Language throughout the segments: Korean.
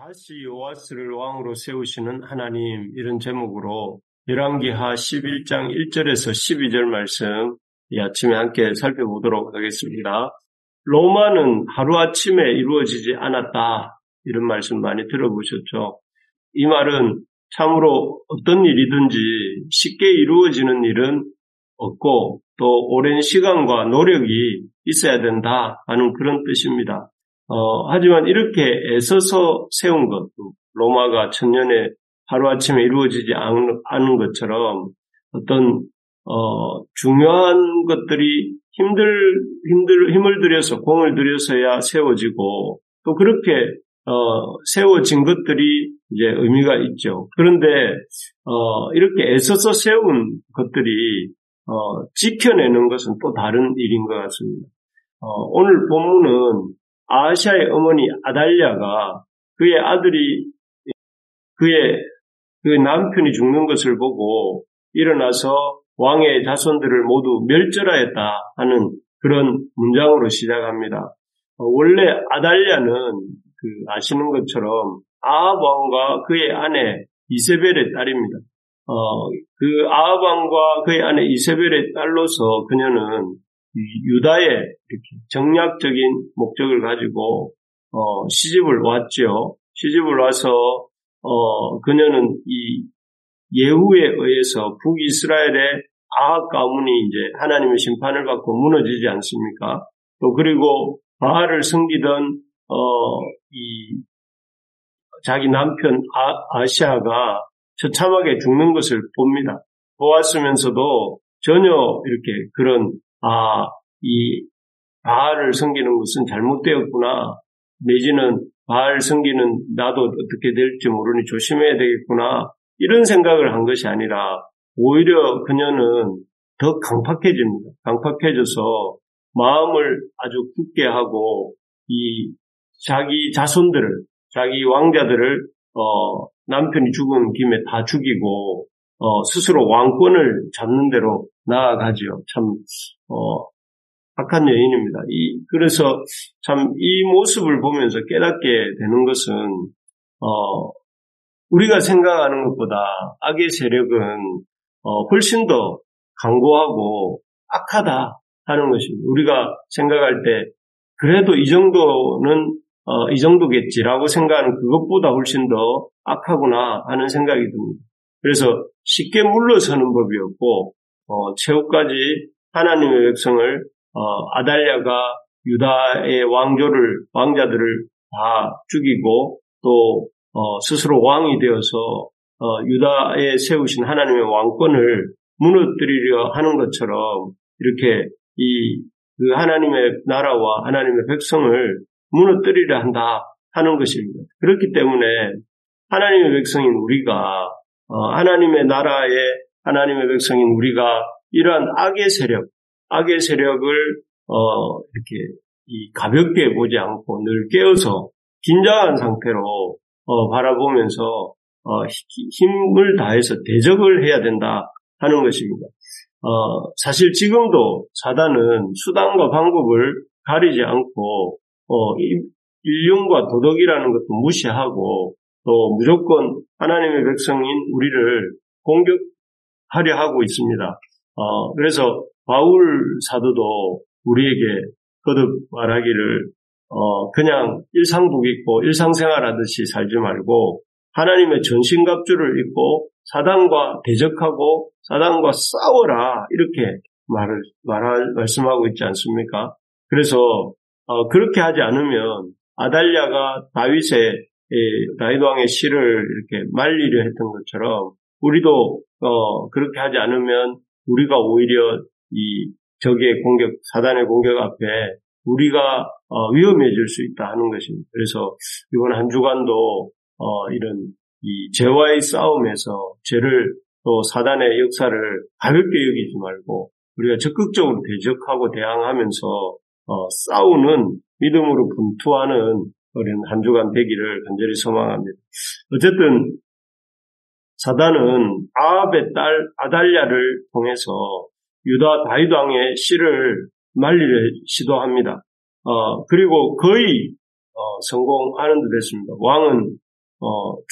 다시 요아스를 왕으로 세우시는 하나님, 이런 제목으로 열왕기하 11장 1절에서 12절 말씀 이 아침에 함께 살펴보도록 하겠습니다. 로마는 하루아침에 이루어지지 않았다, 이런 말씀 많이 들어보셨죠? 이 말은 참으로 어떤 일이든지 쉽게 이루어지는 일은 없고 또 오랜 시간과 노력이 있어야 된다 하는 그런 뜻입니다. 하지만 이렇게 애써서 세운 것, 로마가 천년에 하루아침에 이루어지지 않은 것처럼 어떤 중요한 것들이 힘을 들여서 공을 들여서야 세워지고 또 그렇게 세워진 것들이 이제 의미가 있죠. 그런데 이렇게 애써서 세운 것들이 지켜내는 것은 또 다른 일인 것 같습니다. 오늘 본문은 아하시아의 어머니 아달랴가 그의 아들이 그의 남편이 죽는 것을 보고 일어나서 왕의 자손들을 모두 멸절하였다 하는 그런 문장으로 시작합니다. 원래 아달랴는 아시는 것처럼 아합 왕과 그의 아내 이세벨의 딸입니다. 그 아합 왕과 그의 아내 이세벨의 딸로서 그녀는 유다에 이렇게 정략적인 목적을 가지고 시집을 왔죠. 시집을 와서 그녀는 이 예후에 의해서 북이스라엘의 아합 가문이 이제 하나님의 심판을 받고 무너지지 않습니까? 또 그리고 바알을 섬기던 이 자기 남편 아시아가 처참하게 죽는 것을 봅니다. 보았으면서도 전혀 이렇게 그런 이 바알을 섬기는 것은 잘못되었구나, 내지는 바알 섬기는 나도 어떻게 될지 모르니 조심해야 되겠구나, 이런 생각을 한 것이 아니라 오히려 그녀는 더 강팍해집니다. 강팍해져서 마음을 아주 굳게 하고 이 자기 자손들을, 자기 왕자들을 남편이 죽은 김에 다 죽이고 스스로 왕권을 잡는 대로 나아가지요. 참 악한 여인입니다. 그래서 참 이 모습을 보면서 깨닫게 되는 것은 우리가 생각하는 것보다 악의 세력은 훨씬 더 강고하고 악하다 하는 것입니다. 우리가 생각할 때 그래도 이 정도는 이 정도겠지라고 생각하는 그것보다 훨씬 더 악하구나 하는 생각이 듭니다. 그래서 쉽게 물러서는 법이 없고 최후까지 하나님의 백성을 아달랴가 유다의 왕자들을 다 죽이고 또 스스로 왕이 되어서 유다에 세우신 하나님의 왕권을 무너뜨리려 하는 것처럼 이렇게 그 하나님의 나라와 하나님의 백성을 무너뜨리려 한다 하는 것입니다. 그렇기 때문에 하나님의 백성인 우리가 하나님의 나라의 하나님의 백성인 우리가 이러한 악의 세력을 이렇게 가볍게 보지 않고 늘 깨어서 긴장한 상태로 바라보면서 힘을 다해서 대적을 해야 된다 하는 것입니다. 사실 지금도 사단은 수단과 방법을 가리지 않고 인륜과 도덕이라는 것도 무시하고 또 무조건 하나님의 백성인 우리를 공격하려 하고 있습니다. 그래서 바울 사도도 우리에게 거듭 말하기를 그냥 일상복 입고 일상생활하듯이 살지 말고 하나님의 전신갑주를 입고 사단과 대적하고 사단과 싸워라, 이렇게 말씀하고 있지 않습니까? 그래서 그렇게 하지 않으면 아달랴가 다윗 왕의 씨를 이렇게 말리려 했던 것처럼 우리도 그렇게 하지 않으면 우리가 오히려 이 적의 공격, 사단의 공격 앞에 우리가 위험해질 수 있다 하는 것입니다. 그래서 이번 한 주간도 이런 이 죄와의 싸움에서 죄를 또 사단의 역사를 가볍게 여기지 말고 우리가 적극적으로 대적하고 대항하면서 싸우는 믿음으로 분투하는 그런 한 주간 되기를 간절히 소망합니다. 어쨌든 사단은 아합의 딸 아달랴를 통해서 유다 다윗 왕의 씨를 말리려 시도합니다. 그리고 거의 성공하는 듯 했습니다. 왕은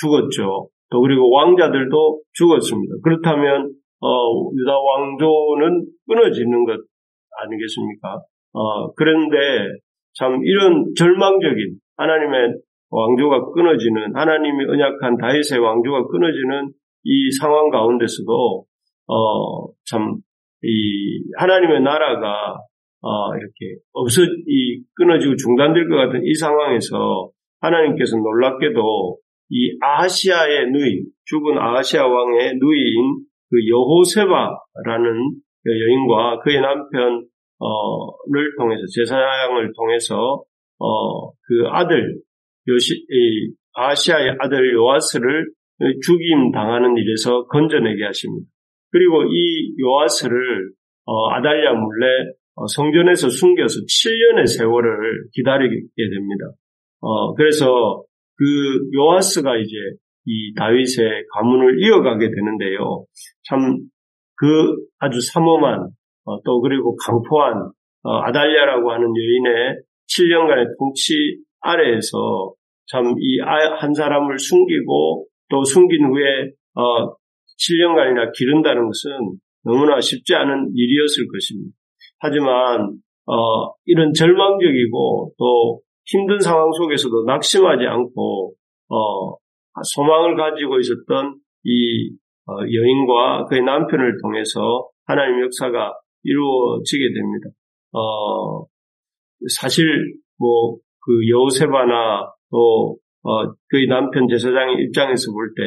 죽었죠. 또 그리고 왕자들도 죽었습니다. 그렇다면 유다 왕조는 끊어지는 것 아니겠습니까? 그런데 참 이런 절망적인 하나님의 왕조가 끊어지는, 하나님이 언약한 다윗의 왕조가 끊어지는 이 상황 가운데서도 참 이 하나님의 나라가 이렇게 끊어지고 중단될 것 같은 이 상황에서 하나님께서 놀랍게도 이 아하시아의 누이, 죽은 아하시아 왕의 누이인 그 여호세바라는 여인과 그의 남편을 통해서, 제사장을 통해서 그 아들 아하시아의 아들 요아스를 죽임 당하는 일에서 건져내게 하십니다. 그리고 이 요아스를 아달랴 몰래 성전에서 숨겨서 7년의 세월을 기다리게 됩니다. 그래서 그 요아스가 이제 이 다윗의 가문을 이어가게 되는데요. 참 그 아주 삼엄한 또 그리고 강포한 아달랴라고 하는 여인의 7년간의 통치 아래에서 참 이 한 사람을 숨기고 또 숨긴 후에 7년간이나 기른다는 것은 너무나 쉽지 않은 일이었을 것입니다. 하지만 이런 절망적이고 또 힘든 상황 속에서도 낙심하지 않고 소망을 가지고 있었던 이 여인과 그의 남편을 통해서 하나님의 역사가 이루어지게 됩니다. 사실 그 여호세바나 또 그의 남편 제사장의 입장에서 볼 때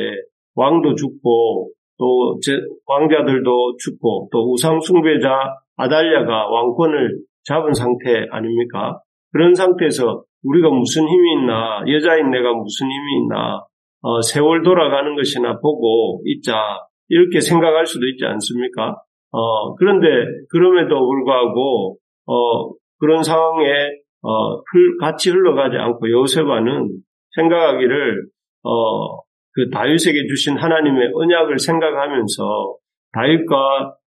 왕도 죽고 또 왕자들도 죽고 또 우상 숭배자 아달랴가 왕권을 잡은 상태 아닙니까? 그런 상태에서 우리가 무슨 힘이 있나, 여자인 내가 무슨 힘이 있나, 세월 돌아가는 것이나 보고 있자, 이렇게 생각할 수도 있지 않습니까? 그런데 그럼에도 불구하고 그런 상황에 같이 흘러가지 않고 여호세바는 생각하기를 그 다윗에게 주신 하나님의 언약을 생각하면서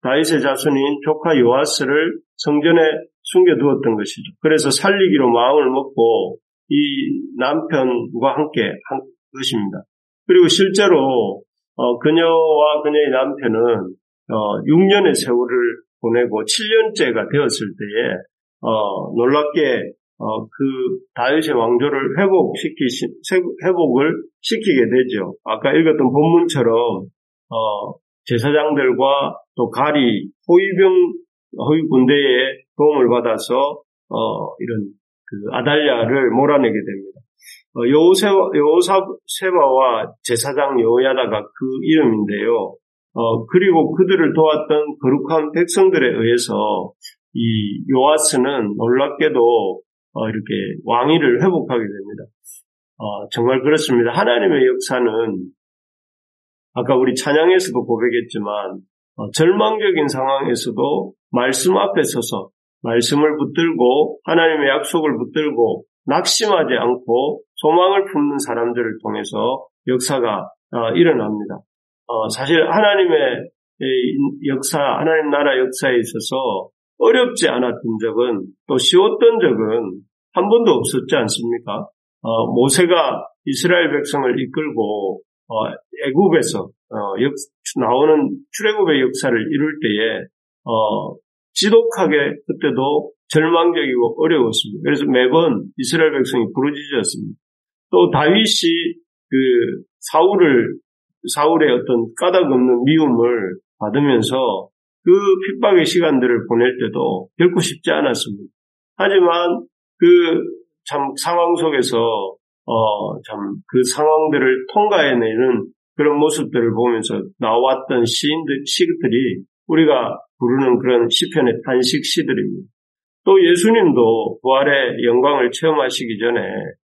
다윗의 자손인 조카 요아스를 성전에 숨겨두었던 것이죠. 그래서 살리기로 마음을 먹고 이 남편과 함께 한 것입니다. 그리고 실제로 그녀와 그녀의 남편은 6년의 세월을 보내고 7년째가 되었을 때에 놀랍게 그 다윗의 왕조를 회복을 시키게 되죠. 아까 읽었던 본문처럼 제사장들과 또 가리 호위 군대의 도움을 받아서 이런 그 아달랴를 몰아내게 됩니다. 여호세바와 제사장 여호야다가 그 이름인데요. 그리고 그들을 도왔던 거룩한 백성들에 의해서 이 요아스는 놀랍게도 이렇게 왕위를 회복하게 됩니다. 정말 그렇습니다. 하나님의 역사는 아까 우리 찬양에서도 고백했지만 절망적인 상황에서도 말씀 앞에 서서 말씀을 붙들고 하나님의 약속을 붙들고 낙심하지 않고 소망을 품는 사람들을 통해서 역사가 일어납니다. 사실 하나님의 역사, 하나님 나라 역사에 있어서 어렵지 않았던 적은 또 쉬웠던 적은 한 번도 없었지 않습니까? 모세가 이스라엘 백성을 이끌고 애굽에서 나오는 출애굽의 역사를 이룰 때에 지독하게 그때도 절망적이고 어려웠습니다. 그래서 매번 이스라엘 백성이 부르짖었습니다. 또 다윗이 사울의 어떤 까닭 없는 미움을 받으면서 그 핍박의 시간들을 보낼 때도 결코 쉽지 않았습니다. 하지만 참 상황 속에서 참 그 상황들을 통과해내는 그런 모습들을 보면서 나왔던 시들이 우리가 부르는 그런 시편의 탄식 시들입니다. 또 예수님도 부활의 영광을 체험하시기 전에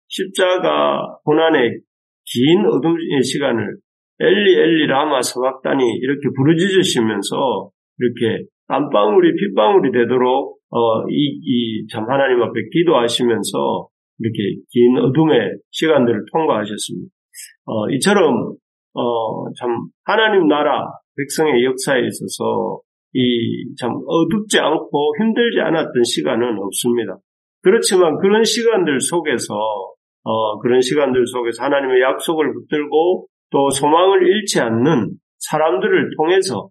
십자가 고난의 긴 어둠의 시간을 엘리 엘리 라마 사박다니 이렇게 부르짖으시면서 이렇게 땀방울이 핏방울이 되도록 참 하나님 앞에 기도하시면서 이렇게 긴 어둠의 시간들을 통과하셨습니다. 이처럼 참 하나님 나라 백성의 역사에 있어서 참 어둡지 않고 힘들지 않았던 시간은 없습니다. 그렇지만 그런 시간들 속에서 그런 시간들 속에서 하나님의 약속을 붙들고 또 소망을 잃지 않는 사람들을 통해서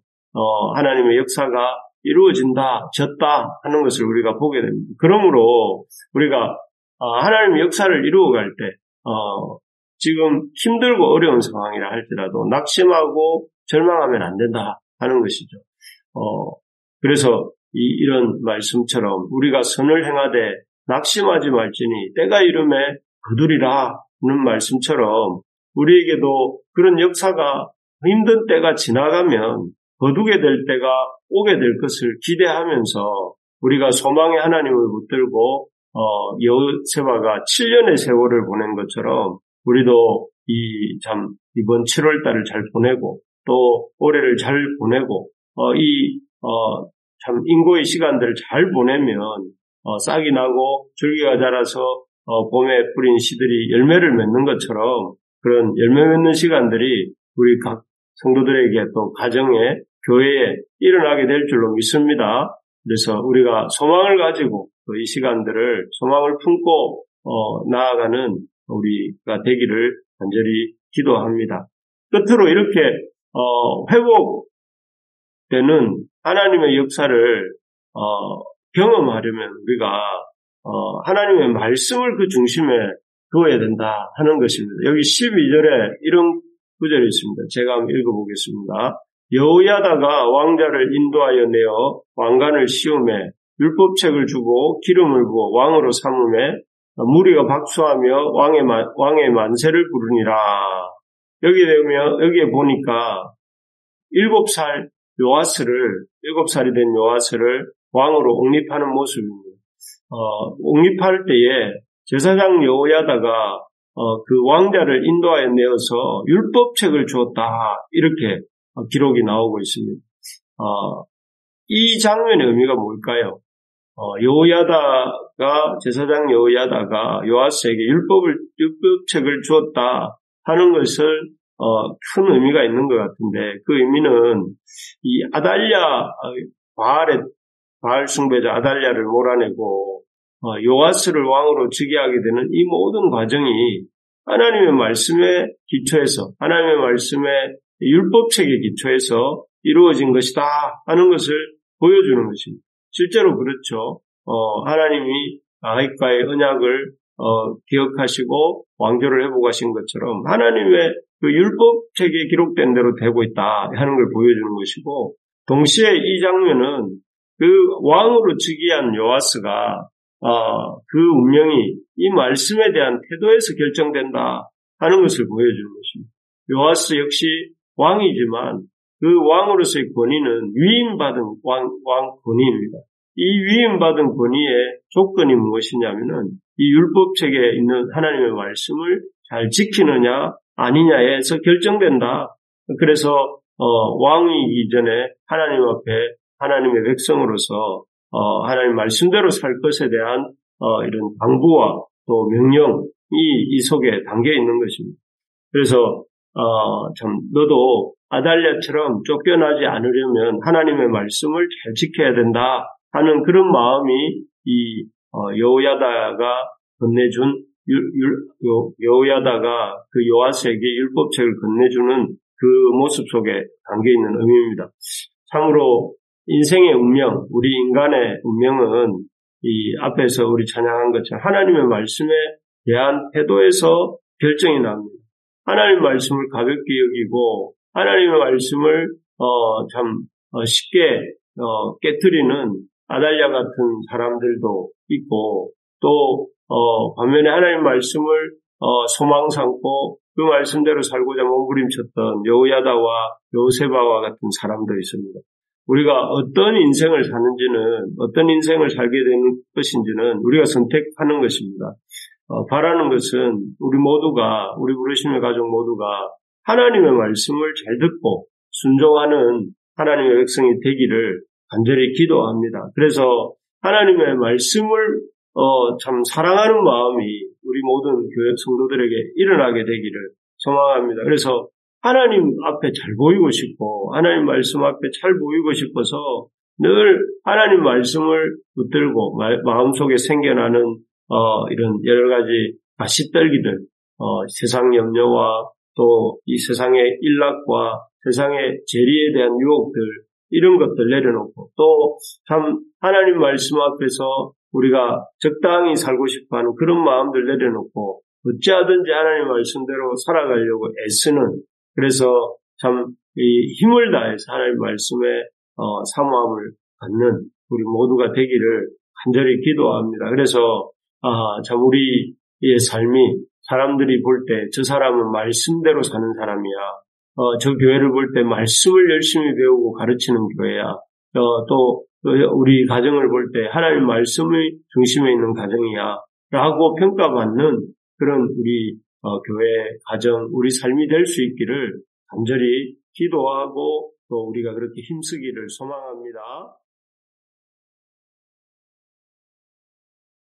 하나님의 역사가 이루어진다, 졌다 하는 것을 우리가 보게 됩니다. 그러므로 우리가 하나님의 역사를 이루어갈 때 지금 힘들고 어려운 상황이라 할지라도 낙심하고 절망하면 안 된다 하는 것이죠. 그래서 이런 말씀처럼 우리가 선을 행하되 낙심하지 말지니 때가 이름에 거두리라 하는 말씀처럼 우리에게도 그런 역사가 힘든 때가 지나가면 거두게 될 때가 오게 될 것을 기대하면서 우리가 소망의 하나님을 붙들고 여호세바가 7년의 세월을 보낸 것처럼 우리도 이번 7월 달을 잘 보내고 또 올해를 잘 보내고 참 인고의 시간들을 잘 보내면 싹이 나고 줄기가 자라서 봄에 뿌린 씨들이 열매를 맺는 것처럼 그런 열매 맺는 시간들이 우리 각 성도들에게 또 가정에 교회에 일어나게 될 줄로 믿습니다. 그래서 우리가 소망을 가지고 또 이 시간들을 소망을 품고 나아가는 우리가 되기를 간절히 기도합니다. 끝으로 이렇게 회복되는 하나님의 역사를 경험하려면 우리가 하나님의 말씀을 그 중심에 두어야 된다 하는 것입니다. 여기 12절에 이런 구절이 있습니다. 제가 한번 읽어보겠습니다. 여호야다가 왕자를 인도하여 내어 왕관을 씌우매 율법책을 주고 기름을 부어 왕으로 삼음에 무리가 박수하며 왕의 만세를 부르니라. 여기에 보니까 7살이 된 요아스를 왕으로 옹립하는 모습입니다. 옹립할 때에 제사장 여호야다가 그 왕자를 인도하여 내어서 율법책을 주었다 이렇게 기록이 나오고 있습니다. 이 장면의 의미가 뭘까요? 제사장 여호야다가 요아스에게 율법책을 주었다 하는 것을 큰 의미가 있는 것 같은데 그 의미는 이 아달랴 바알 숭배자 아달랴를 몰아내고 요아스를 왕으로 즉위하게 되는 이 모든 과정이 하나님의 말씀에 기초해서 하나님의 말씀의 율법책에 기초해서 이루어진 것이다 하는 것을 보여주는 것입니다. 실제로 그렇죠. 하나님이 아합과의 언약을 기억하시고 왕조를 회복하신 것처럼 하나님의 그 율법책에 기록된 대로 되고 있다 하는 걸 보여주는 것이고 동시에 이 장면은 그 왕으로 즉위한 요아스가 그 운명이 이 말씀에 대한 태도에서 결정된다 하는 것을 보여주는 것입니다. 요아스 역시 왕이지만 그 왕으로서의 권위는 위임받은 왕 권위입니다. 이 위임받은 권위의 조건이 무엇이냐면은 이 율법책에 있는 하나님의 말씀을 잘 지키느냐 아니냐에서 결정된다. 그래서 왕이기 전에 하나님 앞에 하나님의 백성으로서 하나님 말씀대로 살 것에 대한 이런 당부와 또 명령이 이 속에 담겨 있는 것입니다. 그래서 참 너도 아달랴처럼 쫓겨나지 않으려면 하나님의 말씀을 잘 지켜야 된다 하는 그런 마음이 이 여호야다가 건네준 여호야다가 그 요아스에게 율법책을 건네주는 그 모습 속에 담겨 있는 의미입니다. 참으로 인생의 운명, 우리 인간의 운명은 이 앞에서 우리 찬양한 것처럼 하나님의 말씀에 대한 태도에서 결정이 납니다. 하나님의 말씀을 가볍게 여기고 하나님의 말씀을 쉽게 깨트리는 아달랴 같은 사람들도 있고 또 반면에 하나님의 말씀을 소망 삼고 그 말씀대로 살고자 몸부림쳤던 여호야다와 여호세바와 같은 사람도 있습니다. 우리가 어떤 인생을 사는지는 어떤 인생을 살게 되는 것인지는 우리가 선택하는 것입니다. 바라는 것은 우리 부르심의 가족 모두가 하나님의 말씀을 잘 듣고 순종하는 하나님의 백성이 되기를 간절히 기도합니다. 그래서 하나님의 말씀을 참 사랑하는 마음이 우리 모든 교회 성도들에게 일어나게 되기를 소망합니다. 그래서 하나님 앞에 잘 보이고 싶고 하나님 말씀 앞에 잘 보이고 싶어서 늘 하나님 말씀을 붙들고 마음속에 생겨나는 이런 여러 가지 가시떨기들, 세상 염려와 또 이 세상의 일락과 세상의 재리에 대한 유혹들, 이런 것들 내려놓고 또 참 하나님 말씀 앞에서 우리가 적당히 살고 싶어하는 그런 마음들 내려놓고 어찌하든지 하나님 말씀대로 살아가려고 애쓰는, 그래서 참 이 힘을 다해서 하나님 말씀에 사모함을 갖는 우리 모두가 되기를 간절히 기도합니다. 그래서 참 우리의 삶이 사람들이 볼 때 저 사람은 말씀대로 사는 사람이야. 저 교회를 볼 때 말씀을 열심히 배우고 가르치는 교회야. 또 우리 가정을 볼 때 하나님 말씀의 중심에 있는 가정이야 라고 평가받는 그런 우리 교회, 가정, 우리 삶이 될 수 있기를 간절히 기도하고 또 우리가 그렇게 힘쓰기를 소망합니다.